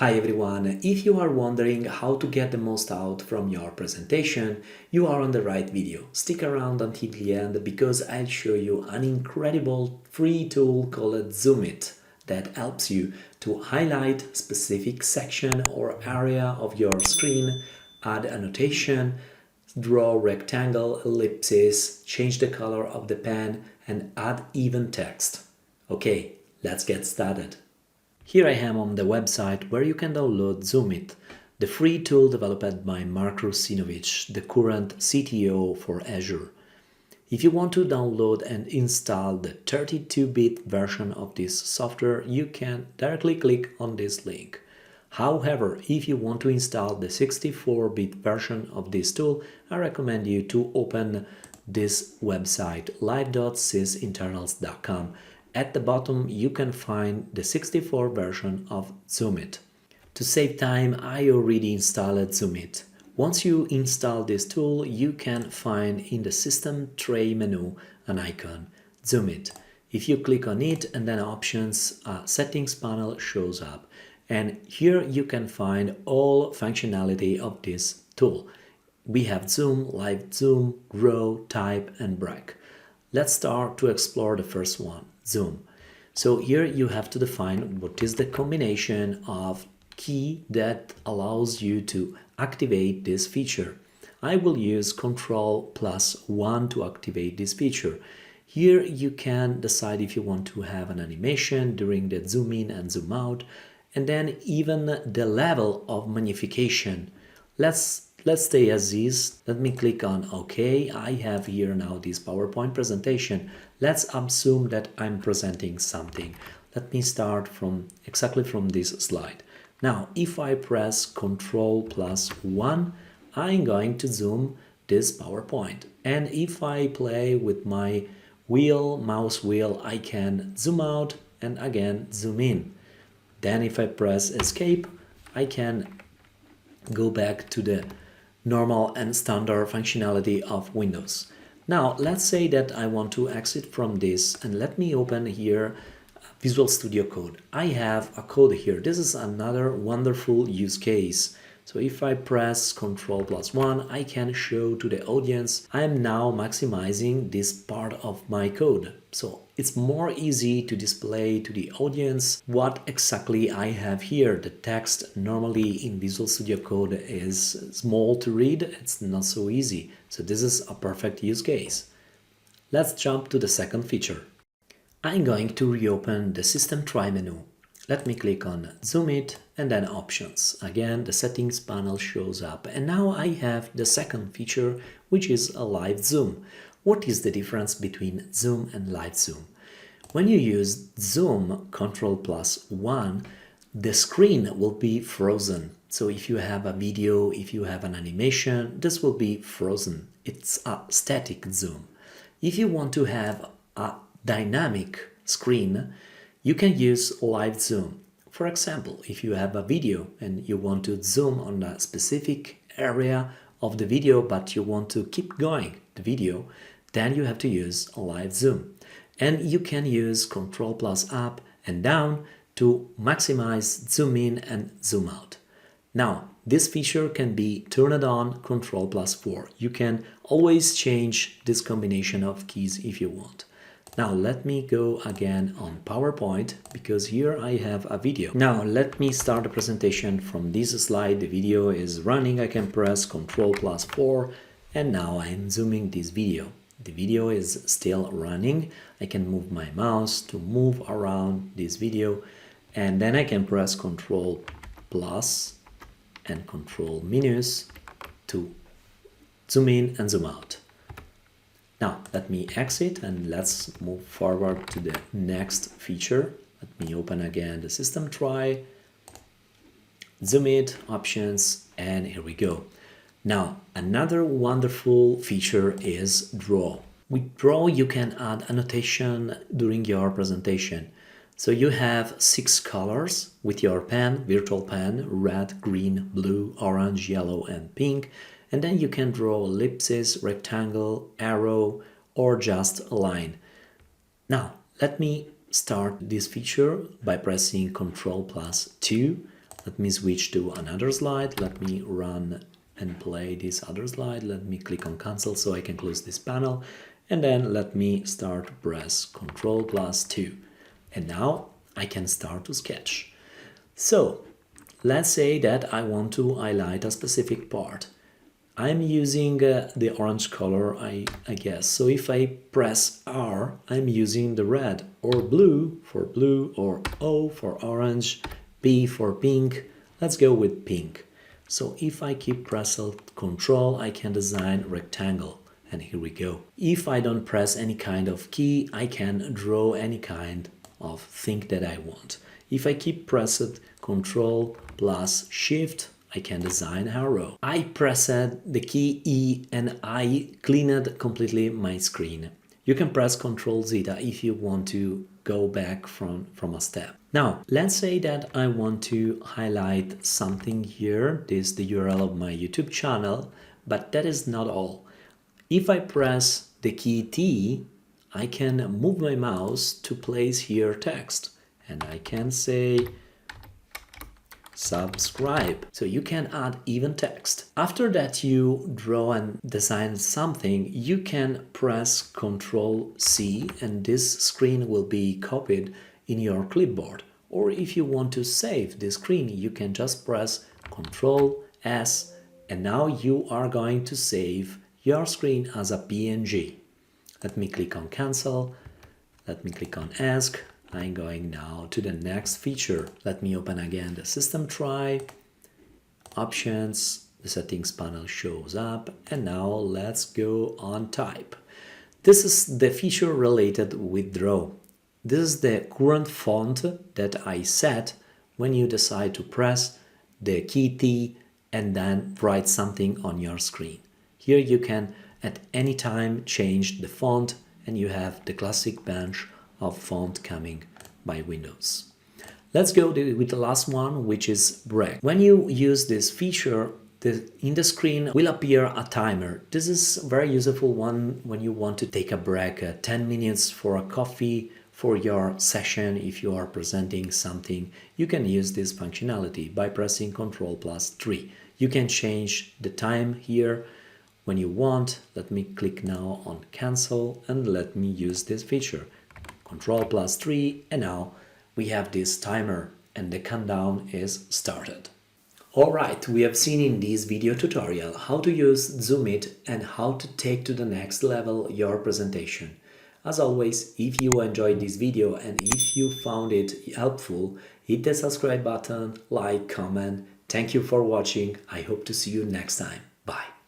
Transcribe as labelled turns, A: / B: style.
A: Hi everyone, if you are wondering how to get the most out from your presentation, you are on the right video. Stick around until the end because I'll show you an incredible free tool called ZoomIt that helps you to highlight specific section or area of your screen, add annotation, draw rectangle, ellipses, change the color of the pen, and add even text. Okay, let's get started. Here I am on the website where you can download ZoomIt, the free tool developed by Mark Russinovich, the current CTO for Azure. If you want to download and install the 32-bit version of this software, you can directly click on this link. However, if you want to install the 64-bit version of this tool, I recommend you to open this website live.sysinternals.com. At the bottom, you can find the 64 version of ZoomIt. To save time, I already installed ZoomIt. Once you install this tool, you can find in the System Tray menu an icon, ZoomIt. If you click on it and then Options, a Settings panel shows up. And here you can find all functionality of this tool. We have Zoom, Live Zoom, Row, Type, and Break. Let's start to explore the first one, Zoom. So here you have to define what is the combination of key that allows you to activate this feature. I will use Ctrl+1 to activate this feature. Here you can decide if you want to have an animation during the zoom in and zoom out, and then even the level of magnification. Let's stay as is. Let me click on OK. I have here now this PowerPoint presentation. Let's assume that I'm presenting something. Let me start exactly from this slide. Now, if I press Ctrl+1, I'm going to zoom this PowerPoint. And if I play with my mouse wheel, I can zoom out and again zoom in. Then if I press Escape, I can go back to the normal and standard functionality of Windows. Now let's say that I want to exit from this, and let me open here Visual Studio Code. I have a code here. This is another wonderful use case. So if I press Ctrl+1, I can show to the audience I am now maximizing this part of my code. So it's more easy to display to the audience what exactly I have here. The text normally in Visual Studio Code is small to read. It's not so easy. So this is a perfect use case. Let's jump to the second feature. I'm going to reopen the System Tray menu. Let me click on ZoomIt and then Options. Again, the Settings panel shows up. And now I have the second feature, which is a Live Zoom. What is the difference between Zoom and Live Zoom? When you use Zoom Ctrl+1, the screen will be frozen. So if you have a video, if you have an animation, this will be frozen. It's a static zoom. If you want to have a dynamic screen, you can use Live Zoom. For example, if you have a video and you want to zoom on a specific area of the video, but you want to keep going the video, then you have to use a Live Zoom. And you can use Ctrl+up and down to maximize zoom in and zoom out. Now, this feature can be turned on Ctrl+4. You can always change this combination of keys if you want. Now let me go again on PowerPoint because here I have a video. Now let me start the presentation from this slide. The video is running. I can press Ctrl+4 and now I'm zooming this video. The video is still running. I can move my mouse to move around this video, and then I can press Ctrl+ and Ctrl- to zoom in and zoom out. Now, let me exit and let's move forward to the next feature. Let me open again the System Tray, ZoomIt, Options, and here we go. Now, another wonderful feature is Draw. With Draw, you can add annotation during your presentation. So you have 6 colors with your pen, virtual pen, red, green, blue, orange, yellow, and pink. And then you can draw ellipses, rectangle, arrow, or just a line. Now, let me start this feature by pressing Ctrl+2. Let me switch to another slide. Let me run and play this other slide. Let me click on cancel so I can close this panel. And then let me start press Ctrl+2. And now I can start to sketch. So let's say that I want to highlight a specific part. I'm using the orange color, I guess. So if I press R, I'm using the red, or blue for blue, or O for orange, P for pink. Let's go with pink. So if I keep pressing Control, I can design rectangle. And here we go. If I don't press any kind of key, I can draw any kind of thing that I want. If I keep pressing Control plus Shift, I can design arrow. I pressed the key E and I cleaned completely my screen. You can press Ctrl Z if you want to go back from a step. Now, let's say that I want to highlight something here. This is the URL of my YouTube channel, but that is not all. If I press the key T, I can move my mouse to place here text, and I can say subscribe. So you can add even text. After that you draw and design something, you can press Ctrl C and this screen will be copied in your clipboard. Or if you want to save the screen, you can just press Ctrl S and now you are going to save your screen as a PNG. Let me click on cancel. Let me click on ask. I'm going now to the next feature. Let me open again the system try, options, the settings panel shows up, and now let's go on type. This is the feature related with draw. This is the current font that I set when you decide to press the key T and then write something on your screen. Here you can at any time change the font and you have the classic bunch of font coming by Windows. Let's go with the last one, which is break. When you use this feature, in the screen will appear a timer. This is a very useful one when you want to take a break, 10 minutes for a coffee, for your session. If you are presenting something, you can use this functionality by pressing Ctrl+3. You can change the time here when you want. Let me click now on cancel and let me use this feature. Ctrl+3 and now we have this timer and the countdown is started. Alright, we have seen in this video tutorial how to use ZoomIt and how to take to the next level your presentation. As always, if you enjoyed this video and if you found it helpful, hit the subscribe button, like, comment. Thank you for watching. I hope to see you next time. Bye.